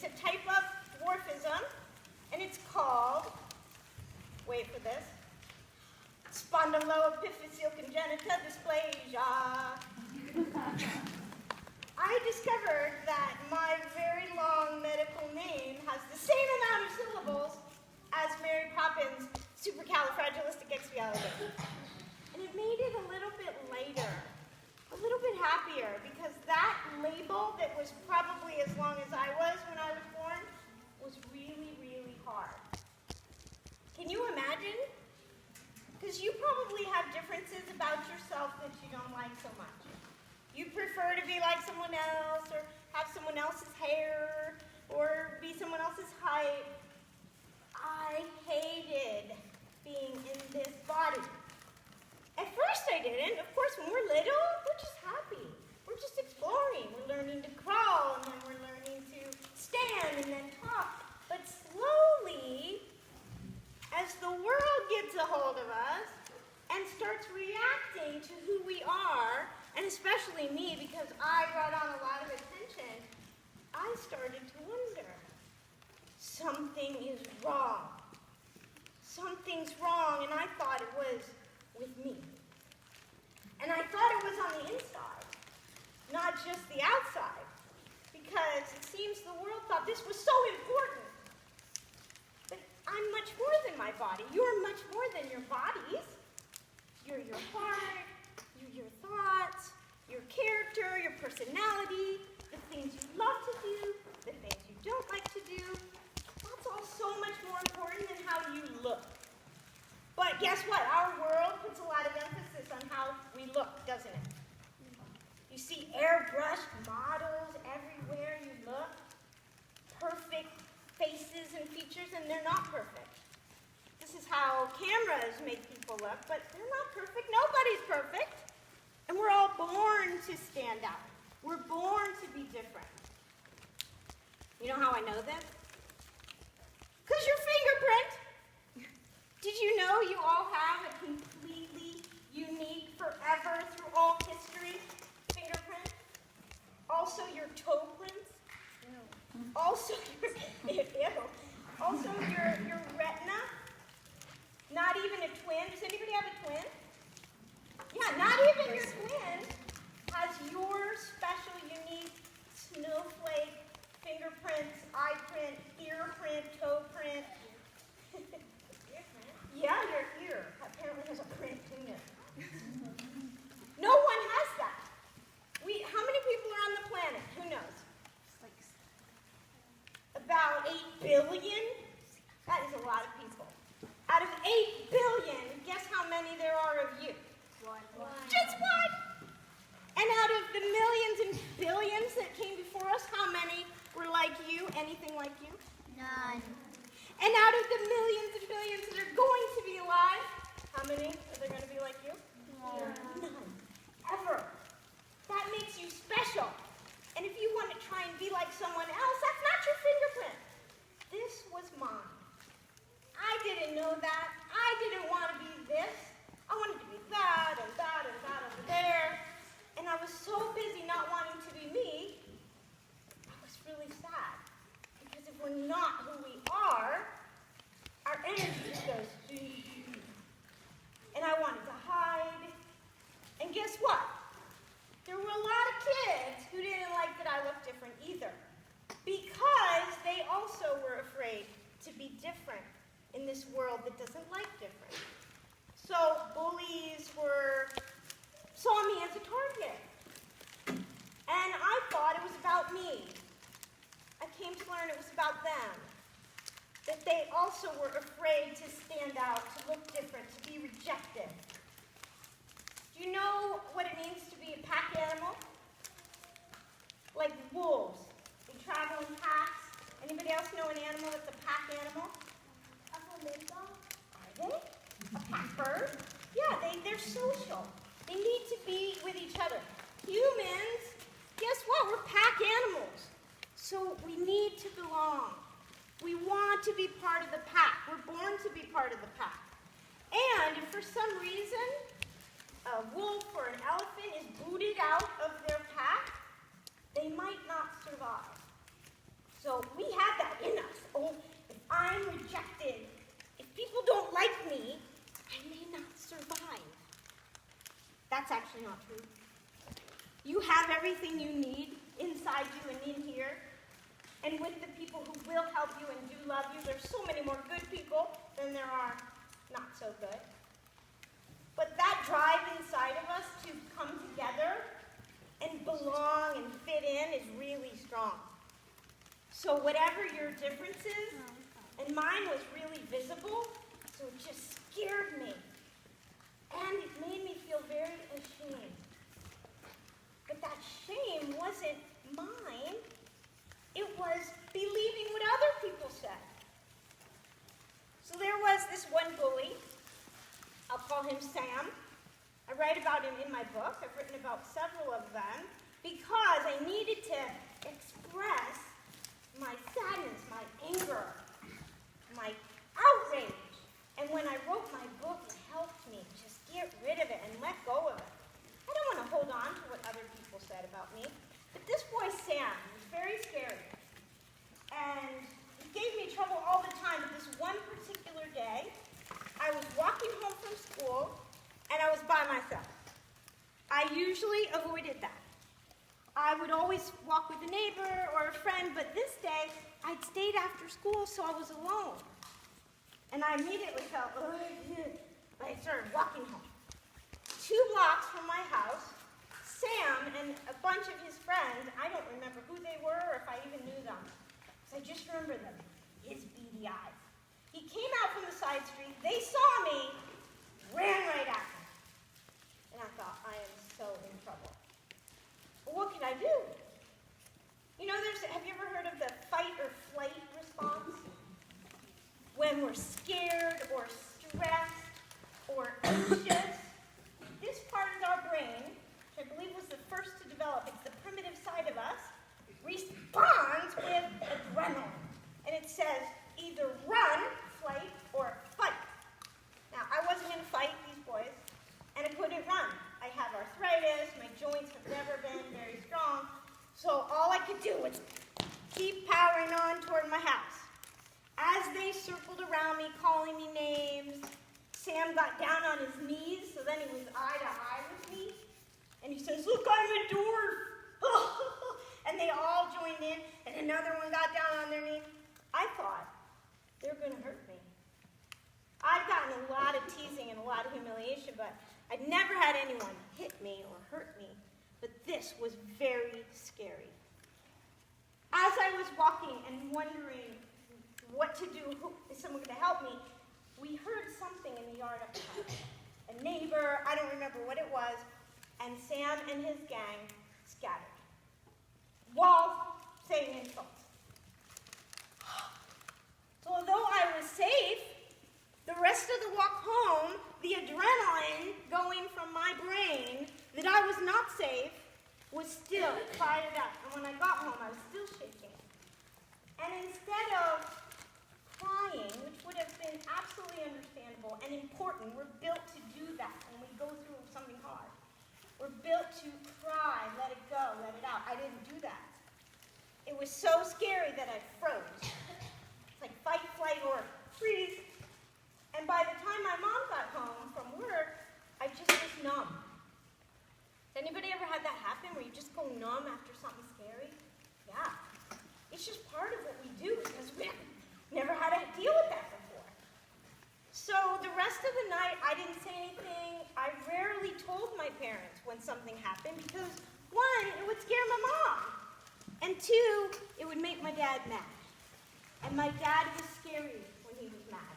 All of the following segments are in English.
a type of dwarfism, and it's called, wait for this, spondyloepiphyseal congenita dysplasia. I discovered that my very long medical name has the same amount of syllables as Mary Poppins' supercalifragilisticexpialidocious. And it made it a little bit lighter, a little bit happier, because that label that was probably as long as I was when I was born was really, really hard. Can you imagine? Because you probably have differences about yourself that you don't like so much. You prefer to be like someone else, or have someone else's hair, or be someone else's height. I hated being in this body. At first I didn't. Of course, when we're little, we're just happy. We're just exploring. We're learning to crawl, and then we're learning to stand and then talk. But slowly, as the world gets a hold of us and starts reacting to who we are, and especially me, because I brought on a lot of attention, I started to wonder, something is wrong. Something's wrong, and I thought it was with me. And I thought it was on the inside, not just the outside, because it seems the world thought this was so important. But I'm much more than my body. You're much more than your bodies. You're your heart, you're your thoughts, your character, your personality, the things you love to do, the things you don't like to do. That's all so much more important than how you look. But guess what? Our world puts a lot of emphasis on how we look, doesn't it? You see airbrushed models everywhere you look, perfect faces and features, and they're not perfect. This is how cameras make people look, but they're not perfect. Nobody's perfect. And we're all born to stand out. We're born to be different. You know how I know this? Because your fingerprint. Did you know you all have a completely unique, forever, through all history, fingerprint? Also your toe prints. Also your retina. Not even a twin. Does anybody have a twin? Yeah, not even your twin has your special, unique snowflake fingerprints, eye print, ear print, toe print. Yeah, your ear apparently has a print in it. No one has that. How many people are on the planet? Who knows? About 8 billion? That is a lot of people. Out of 8 billion, guess how many there are of you? One. Just one. And out of the millions and billions that came before us, how many were like you, anything like you? None. And out of the millions and billions that are going to be alive, how many are there going to be like you? None. Ever. That makes you special. And if you want to try and be like someone else, that's not your fingerprint. This was mine. I didn't know that. I didn't want to be this. I wanted to be that and that and that over there. And I was so busy not wanting to be me, I was really sad. Because if we're not who we are, our energy just goes, and I wanted to hide. And guess what? There were a lot of kids who didn't like that I looked different either. Because they also were afraid to be different in this world that doesn't like different. So bullies saw me as a target. And I thought it was about me. I came to learn it was about them. That they also were afraid to stand out, to look different, to be rejected. Do you know what it means to be a pack animal? Like wolves. They travel in packs. Anybody else know an animal that's a pack animal? A flamingo? Are they? A pack bird? Yeah, they're social. They need to be with each other. Humans, guess what? We're pack animals. So we need to belong. We want to be part of the pack. We're born to be part of the pack. And if for some reason a wolf or an elephant is booted out of their pack, they might not survive. So we have actually not true. You have everything you need inside you and in here. And with the people who will help you and do love you, there's so many more good people than there are not so good. But that drive inside of us to come together and belong and fit in is really strong. So whatever your difference is, and mine was really visible, so it just scared me. And it made me feel very ashamed. But that shame wasn't mine. It was believing what other people said. So there was this one bully. I'll call him Sam. I write about him in my book. I've written about several of them because I needed to express my sadness, my anger, my outrage. And when I wrote my book, it helped me just get rid of it and let go of it. I don't want to hold on to what other people said about me. But this boy, Sam, was very scary. And he gave me trouble all the time. But this one particular day, I was walking home from school, and I was by myself. I usually avoided that. I would always walk with a neighbor or a friend, but this day, I'd stayed after school, so I was alone. And I immediately felt, I started walking home. 2 blocks from my house, Sam and a bunch of his friends, I don't remember who they were or if I even knew them, because I just remember them, his beady eyes. He came out from the side street, they saw me, ran right at me. And I thought, I am so in trouble. Well, what can I do? You know, have you ever heard of the fight or flight response? When we're scared or stressed or anxious, this part of our brain, which I believe was the first to develop, it's the primitive side of us, responds with adrenaline. And it says either run, flight, or fight. Now, I wasn't going to fight these boys, and I couldn't run. I have arthritis, my joints have never been very strong, so all I could do was keep powering on toward my house. As they circled around me, calling me names, Sam got down on his knees, so then he was eye to eye with me, and he says, "Look, I'm a dwarf." And they all joined in, and another one got down on their knees. I thought, they're going to hurt me. I'd gotten a lot of teasing and a lot of humiliation, but I'd never had anyone hit me or hurt me. But this was very scary. As I was walking and wondering what to do, is someone going to help me, we heard something in the yard up the house. A neighbor, I don't remember what it was, and Sam and his gang scattered while saying insults. So although I was safe, the rest of the walk home, the adrenaline going from my brain that I was not safe was still fired up. And when I got home, I was still shaking. And instead of crying, which would have been absolutely understandable and important, we're built to do that when we go through something hard. We're built to cry, let it go, let it out. I didn't do that. It was so scary that I froze. It's like fight, flight, or freeze. And by the time my mom got home from work, I just was numb. Has anybody ever had that happen where you just go numb after something scary? Yeah. It's just part of what we do because we never had to deal with that before. So the rest of the night, I didn't say anything. I rarely told my parents when something happened because, 1, it would scare my mom. And 2, it would make my dad mad. And my dad was scary when he was mad.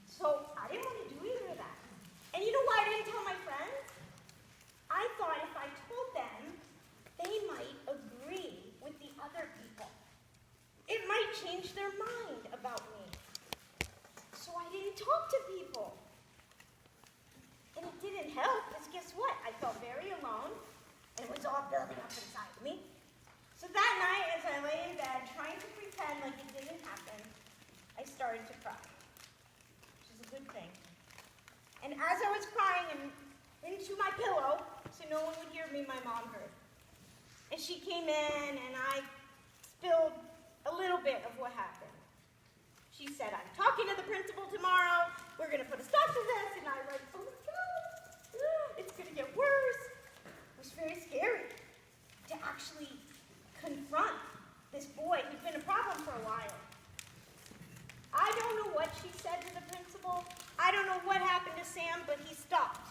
So I didn't want to do either of that. And you know why I didn't tell my friends? I thought if I told them, they might agree with the other people. It might change their mind about me. So I didn't talk to people. And it didn't help, because guess what? I felt very alone, and it was all building up inside of me. So that night, as I lay in bed, trying to pretend like it didn't happen, I started to cry, which is a good thing. And as I was crying into my pillow, so no one would hear me, my mom heard. And she came in, and I spilled a little bit of what happened. She said, "I'm talking to the principal tomorrow. We're going to put a stop to this." And I was like, "Oh my God, it's going to get worse." confront this boy who'd been a problem for a while. I don't know what she said to the principal. I don't know what happened to Sam, but he stopped.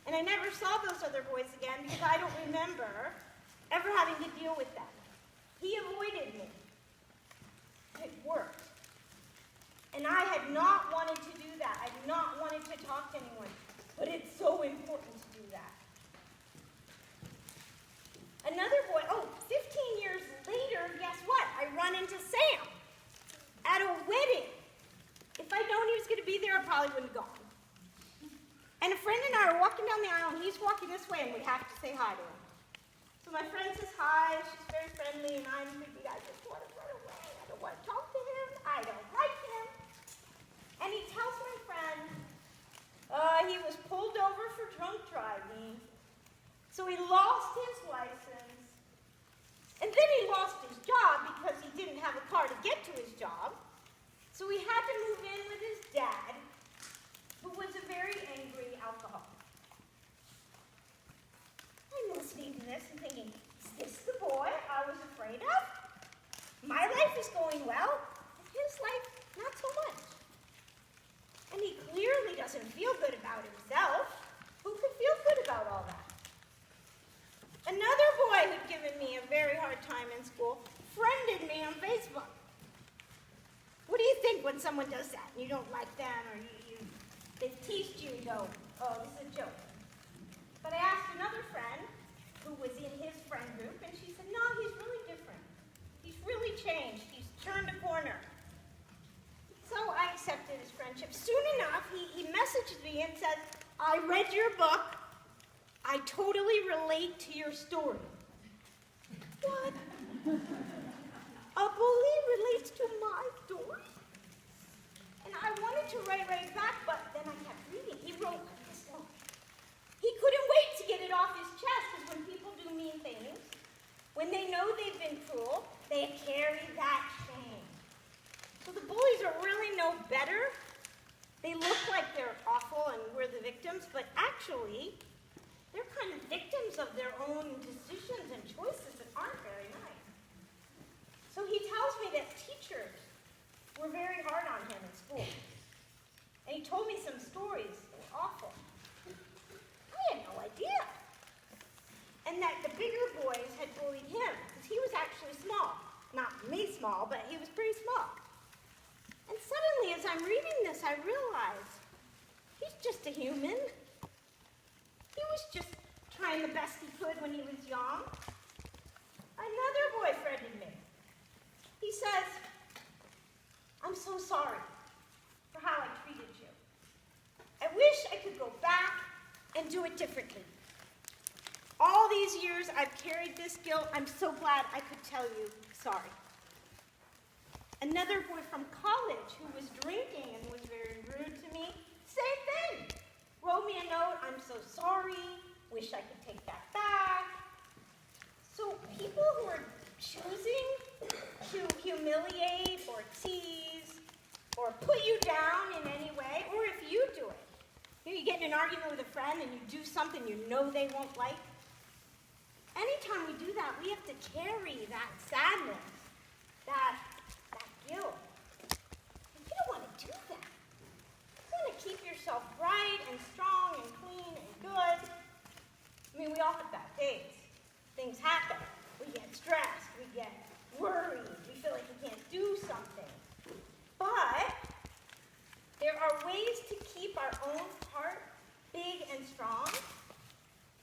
And I never saw those other boys again because I don't remember ever having to deal with that. He avoided me. It worked. And I had not wanted to do that. I had not wanted to talk to anyone. But it's so important to do that. Another boy, 15 years later, guess what? I run into Sam at a wedding. If I'd known he was going to be there, I probably wouldn't have gone. And a friend and I are walking down the aisle, and he's walking this way, and we have to say hi to him. So my friend says hi, she's very friendly, and I'm thinking, I just want to run away. I don't want to talk to him. I don't like him. And he tells my friend, he was pulled over for drunk driving, so he lost his license, and then he lost his job because he didn't have a car to get to his job, so he had to move in with his dad, who was a very angry alcoholic. I'm listening to this and thinking, is this the boy I was afraid of? My life is going well, and his life, not so much. And he clearly doesn't feel good about himself. Who could feel good about all that? Another boy who'd given me a very hard time in school friended me on Facebook. What do you think when someone does that and you don't like them or they've teased you, you go, oh, this is a joke. But I asked another friend who was in his friend group, and she said, no, he's really different. He's really changed. He's turned a corner. So I accepted his friendship. Soon enough, he messaged me and said, I read your book. I totally relate to your story. What? A bully relates to my story? And I wanted to write right back, but then I kept reading. He wrote this note. He couldn't wait to get it off his chest, because when people do mean things, when they know they've been cruel, they carry that shame. So the bullies are really no better. They look like they're awful and we're the victims, but actually, they're kind of victims of their own decisions and choices that aren't very nice. So he tells me that teachers were very hard on him in school. And he told me some stories that were awful. I had no idea. And that the bigger boys had bullied him, because he was actually small. Not me small, but he was pretty small. And suddenly, as I'm reading this, I realize he's just a human. He was just trying the best he could when he was young. Another boy friended me. He says, I'm so sorry for how I treated you. I wish I could go back and do it differently. All these years I've carried this guilt. I'm so glad I could tell you sorry. Another boy from college who was drinking and was very rude to me, same thing. Wrote me a note, I'm so sorry, wish I could take that back. So people who are choosing to humiliate or tease or put you down in any way, or if you do it, you get in an argument with a friend and you do something you know they won't like, anytime we do that, we have to carry that sadness, that guilt. And you don't want to do that. You want to keep yourself bright and strong and clean and good. I mean, we all have bad days. Things happen. We get stressed. We get worried. We feel like we can't do something. But there are ways to keep our own heart big and strong.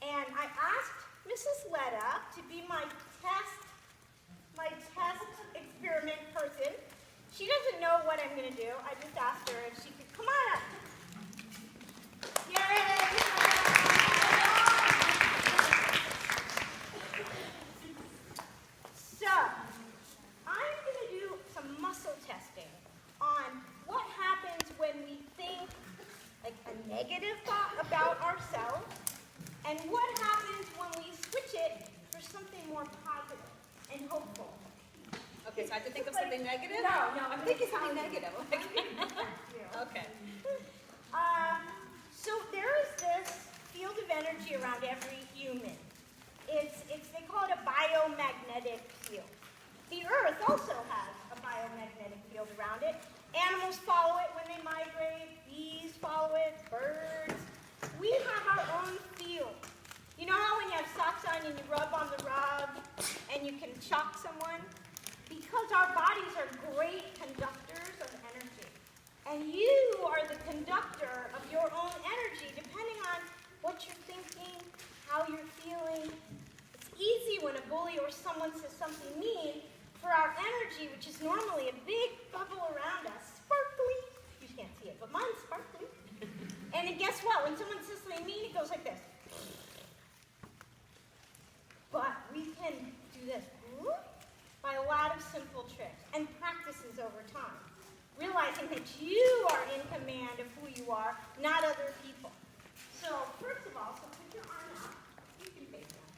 And I asked Mrs. Letta to be my test experiment person. She doesn't know what I'm going to do. I just asked her if she could come on up. Yay! So, I'm going to do some muscle testing on what happens when we think like a negative thought about ourselves, and what happens when we switch it for something more positive and hopeful. Okay, so I have to think of something negative? No, I'm thinking something negative. Okay. So there is this field of energy around every human. They call it a biomagnetic field. The Earth also has a biomagnetic field around it. Animals follow it when they migrate. Bees follow it. Birds. We have our own field. You know how when you have socks on and you rub on the rug and you can shock someone? Because our bodies are great conductors of energy. And you are the conductor of your own energy depending on what you're thinking, how you're feeling. It's easy when a bully or someone says something mean for our energy, which is normally a big bubble around us, sparkly. You can't see it, but mine's sparkly. And then guess what? When someone says something mean, it goes like this. But we can do this by a lot of simple tricks and practices over time, realizing that you are in command of who you are, not other people. So first of all, put your arm out. You can face down.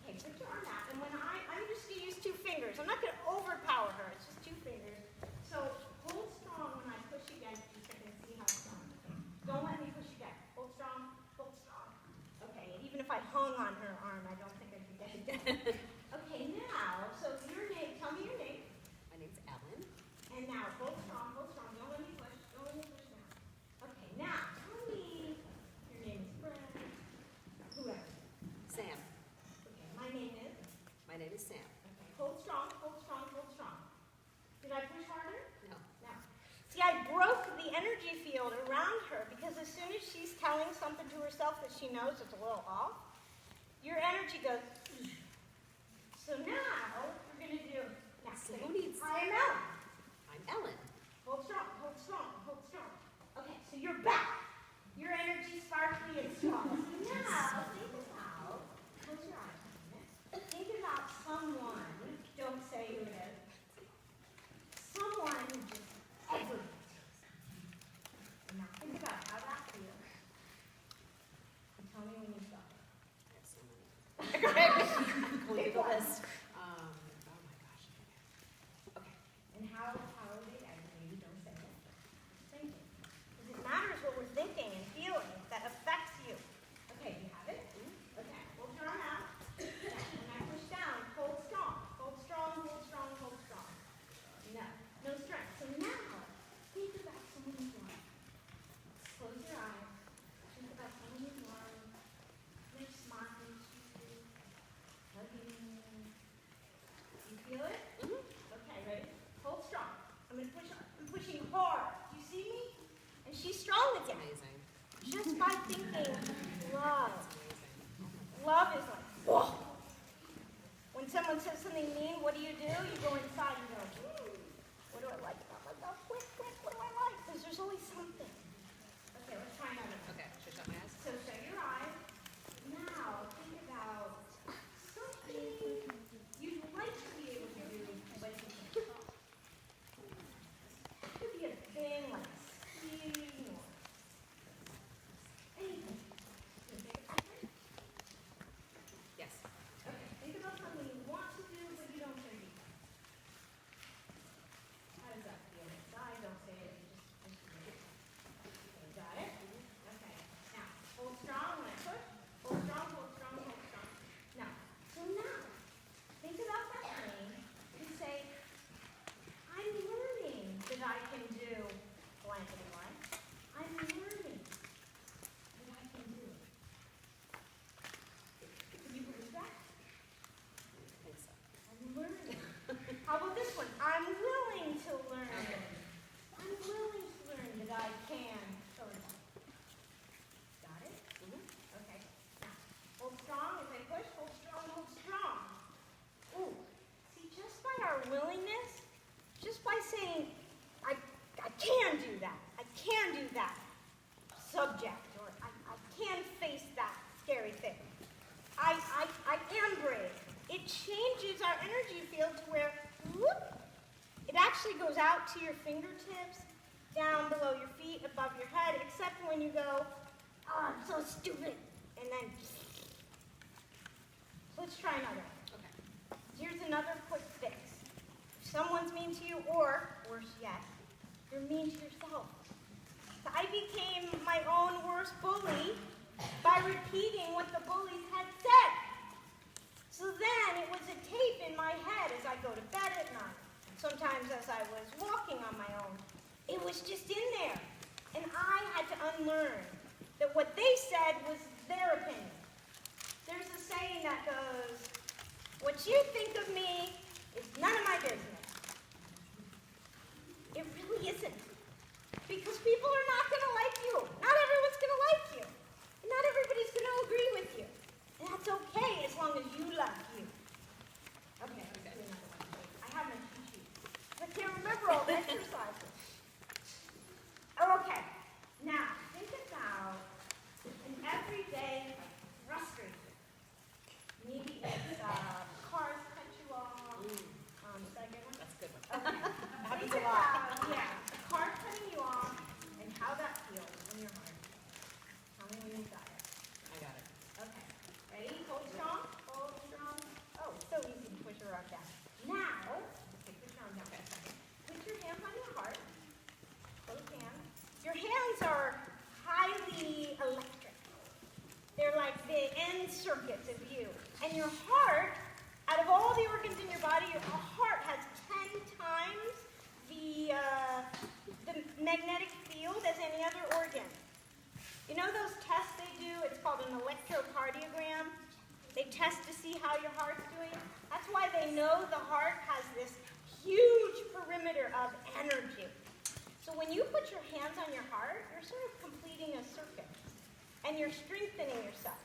Okay, put your arm out. And when I'm just going to use 2 fingers. I'm not going to overpower her. It's just 2 fingers. So hold strong when I push against you so I can see how strong. Okay. Don't let me push again. Hold strong. Hold strong. Okay, and even if I hung on her arm, I don't think I could get it down. Okay, now, so your name, tell me your name. My name's Ellen. And now, hold strong, hold strong. Don't let me push. Don't let me push now. Okay, now, tell me your name is Brad. Whoever. Sam. Okay, my name is? My name is Sam. Okay, hold strong, hold strong, hold strong. Did I push harder? No. No. See, I broke the energy field around her because as soon as she's telling something to herself that she knows it's a little off, your energy goes. So now, we're going to do, now, So who needs- I am Ellen. I'm Ellen. Hold strong, hold strong, hold strong. Okay, so you're back. Your energy sparkly and strong. So now, think about, close your eyes a minute. Think about someone, don't say who it is, someone who just everything. Now think about how that feels. And tell me when you stop. I have so many. Going through the list. Oh my gosh. Okay. And how are they aggravated? Don't say it. Thinking. Because it matters what we're thinking and feeling that affects you. Okay, you have it? Okay, hold your arm out. When I push down, hold strong. Hold strong, hold strong, hold strong. No strength. So now, think about someone you love. Close your eyes. Think about someone you love. They're smiling to you, hugging you. You feel it? Okay, ready? Hold strong. I'm pushing hard. Do you see me? And she's strong That's again. amazing. Just by thinking love. That's amazing. Love is like, whoa. When someone says something mean, what do? You go inside and go, what do I like about myself? Quick, what do I like? Because there's always something. Okay, let's try another one. Okay, should I shut my eyes? So shut your eyes. Now think about something you'd like to be able to do, but you can't. It could be a thing like skiing or anything. Can you think of something? Yes. Okay, think about something you want to do, but you don't think you can. How does that feel? Don't say it. Just do it. Okay, got it? Okay. Now, hold strong when I push. Hold strong, hold strong, hold strong. Now, think about that thing and say, I'm learning that I can do blank and blank. I'm learning that I can do it. Can you believe that? I think so. I'm learning. How about this one? I'm willing to learn. I'm willing to learn that I can. Got it? Okay. Now, hold strong as I push. Hold strong, hold strong. Ooh. See, just by our willingness, just by saying, I can do that. I can do that subject, or I can face that scary thing. I am brave. It changes our energy field to where, whoop, it actually goes out to your fingertips, down below your feet, above your head, except when you go, oh, I'm so stupid, and then, let's try another. Okay. Here's another quick fix. If someone's mean to you, or, worse yet, you're mean to yourself. I became my own worst bully by repeating what the bullies had said. So then it was a tape in my head as I go to bed at night. Sometimes as I was walking on my own. It was just in there. And I had to unlearn that what they said was their opinion. There's a saying that goes, what you think of me is none of my business. It really isn't. Because people are not going to like you. Not everyone's going to like you. And not everybody's going to agree with you. And that's okay as long as you love you. Okay, let's do another one. I have my cheat sheet. I can't remember all the exercises. Oh, okay. Now, think about an everyday frustration. Maybe it's cars cut you off. Is that a good one? That's a good one. Okay. Happens Think a lot. about, a car cutting you off and how that feels in your heart. Tell me when you've got it. I got it. Okay. Ready? Hold strong. Hold strong. Oh, so easy to push your arm down. Now, okay, push your arm down for a second. Put your hands on your heart. Both hands. Your hands are highly electric. They're like the end circuits of you. And your heart, out of all the organs in your body, your heart has 10 times the magnetic field as any other organ. You know those tests they do? It's called an electrocardiogram. They test to see how your heart's doing. That's why they know the heart has this huge perimeter of energy. So when you put your hands on your heart, you're sort of completing a circuit. And you're strengthening yourself.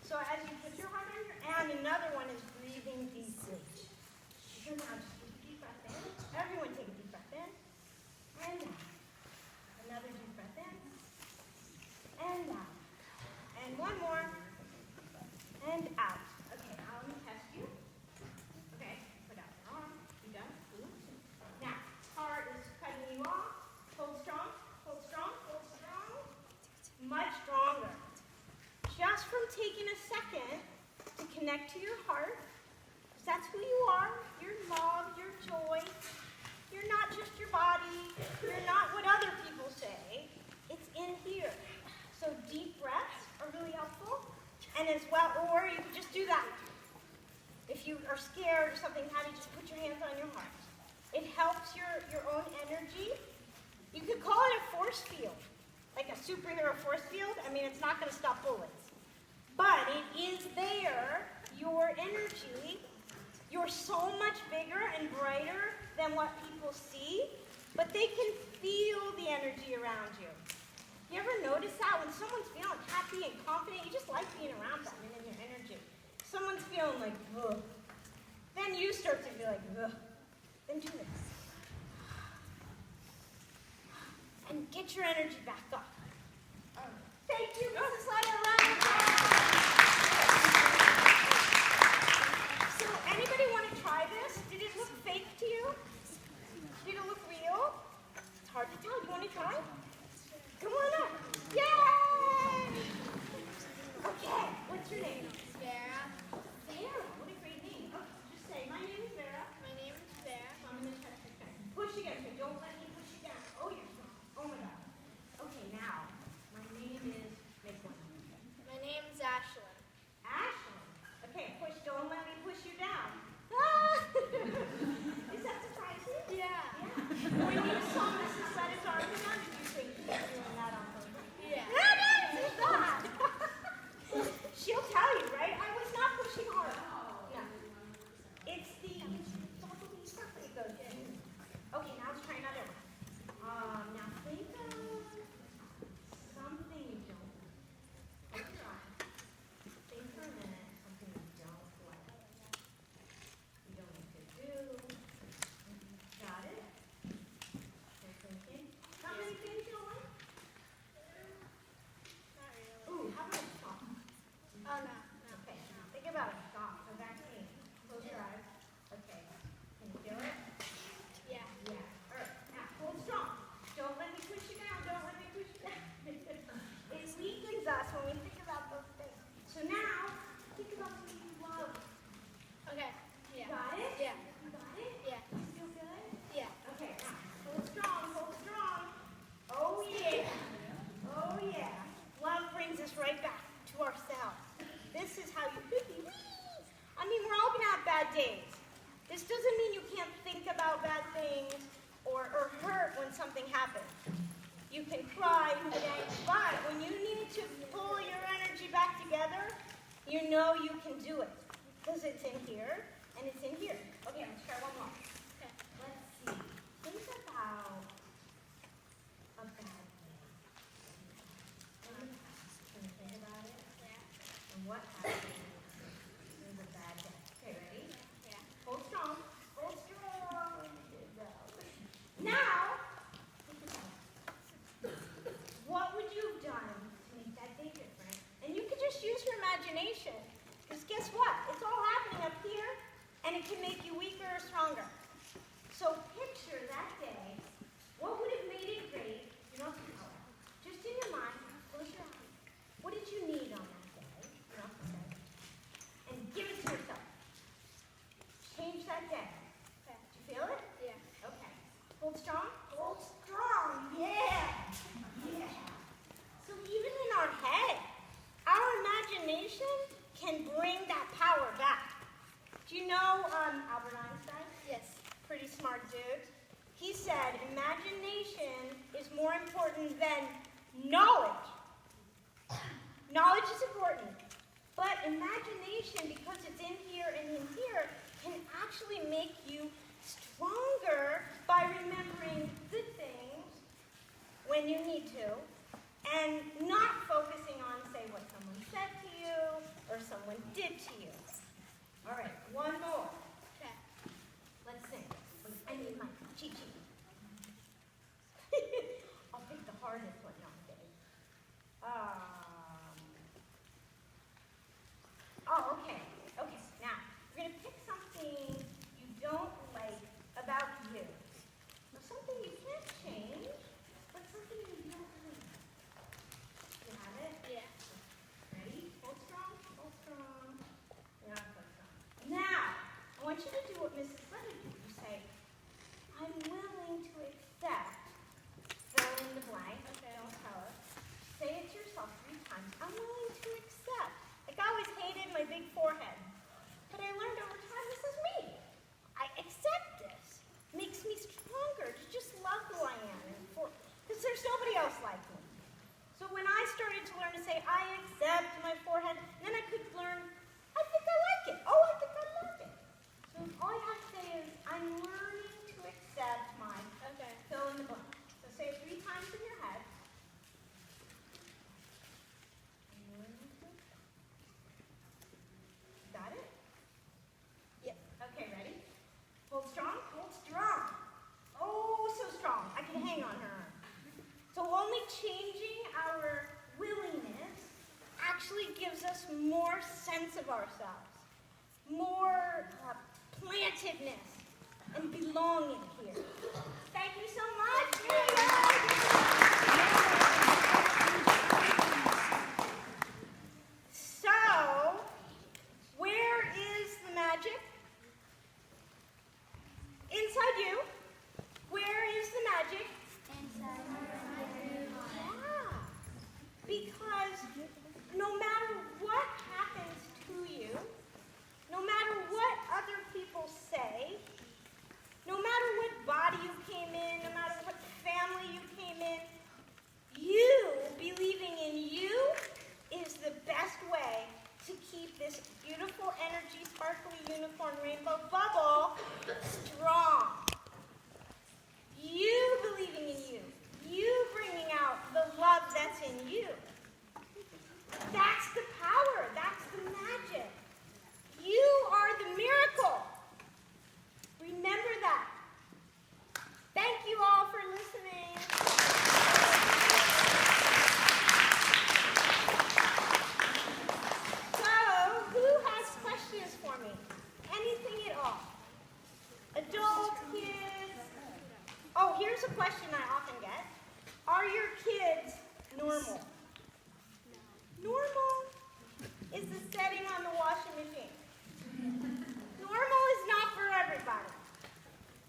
So as you put your heart on your, and another one is breathing deeply. So now just take a deep breath in. Everyone take a deep breath in. And out. Another deep breath in. And out. And one more. And out. Okay, now let me test you. Okay, put out your arm. You done? Now, heart is cutting you off. Hold strong. Hold strong. Hold strong. Much stronger. Just from taking a second to connect to your heart, because that's who you are. You're love, you're joy. You're not just your body. You're not what other people say. It's in here. So deep breaths are really helpful. And as well, or you can just do that. If you are scared or something, how do you just put your hands on your heart? It helps your own energy. You could call it a force field. Like a superhero force field. I mean, it's not going to stop bullets. But it is there, your energy. You're so much bigger and brighter than what people see, but they can feel the energy around you. You ever notice that when someone's feeling happy and confident, you just like being around them and in your energy. Someone's feeling like, ugh. Then you start to feel like, ugh. Then do this. And get your energy back up. Thank you, Mrs. Lyle. So, anybody want to try this? Did it look fake to you? Did it look real? It's hard to tell. Do you want to try? Come on up. Yay! Okay, what's your name? Vera. Vera. What a great name. Okay, just say, my name is Vera. My name is Vera. So I'm going to touch your chest. Push again. So don't let me push you down. Oh, you're strong. Oh, my God. Okay, now. something happens. You can cry, you can angry, but when you need to pull your energy back together, you know you can do it. Because it's in here, and it's in here. Okay, let's try one more. Okay. Let's see. Think about a bad day. Can you think about it? Yeah. And what happened in the bad day? Okay, ready? Yeah. Hold strong. Hold strong. Now, what would you have done to make that day different? And you could just use your imagination. Because guess what? It's all happening up here, and it can make you weaker or stronger. So picture that day. What would have made it great? You don't have to tell it. Just in your mind, close your eyes. What did you need on that day? You don't have to say. And give it to yourself. Change that day. Okay. Did you feel it? Yeah. Okay. Hold strong. Hold strong. Yeah. Yeah. So even in our head, our imagination can bring that power back. Do you know Albert Einstein? Yes. Pretty smart dude. He said imagination is more important than knowledge. Knowledge is important, but imagination, because it's in here and in here, can actually make you stronger by remembering good things when you need to, and not focusing on, say, what someone said to you or someone did to you. All right, one more. Okay. Let's sing. Wait, I need my cheat sheet. I'll pick the hardest one. No, I'm kidding. Oh, okay. Okay, now, we're going to pick something you don't like about you. Now, something you can't change, but something you don't like. You have it? Yeah. Ready? Hold strong. Hold strong. Yeah, hold strong. Now, I want you to do what Mrs. Leonard did. You say, I'm willing to accept, fill in the blank. Okay. Don't tell us. Say it to yourself 3 times. I'm willing to accept. Like, I always hated my big forehead. But I learned over time, this is me. I accept this. Makes me stronger to just love who I am. Because there's nobody else like me. So when I started to learn to say, I accept my forehead, then I could learn, I think I like it. Oh, I think I love it. So all you have to say is, I'm learning to accept my, Okay. fill in the blank. So say it 3 times in your head. I'm learning to accept. Got it? Yep. Okay, ready? Hold strong. Hold strong. Oh, so strong. I can hang on her. So only changing our willingness actually gives us more sense of ourselves, more plantedness, and belonging here. Thank you so much. So, where is the magic? Inside you. Where is the magic? Inside. Yeah. Because no matter what happens to you, no matter what other people say, no matter what body you came in, no matter what family you came in, you believing in you is the best way to keep this beautiful energy, sparkly unicorn rainbow bubble strong. You believing in you. You bringing out the love that's in you. That's the power. That's the magic. You are the miracle. Remember that. Thank you all for listening. So, who has questions for me? Anything at all? Adult, kids? Oh, here's a question I often get. Are your kids normal? Normal is the setting on the washing machine. Normal is not for everybody.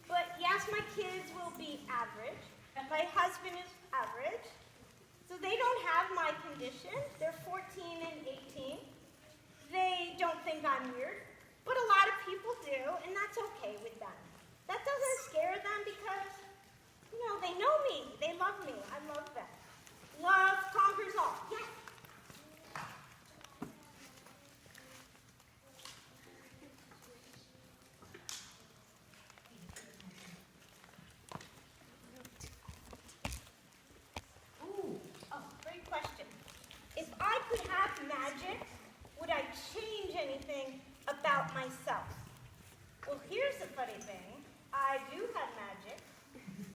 But yes, my kids will be average. My husband is average. So they don't have my condition. They're 14 and 18. They don't think I'm weird. But a lot of people do, and that's okay with them. That doesn't scare them because, they know me. it? Would I change anything about myself?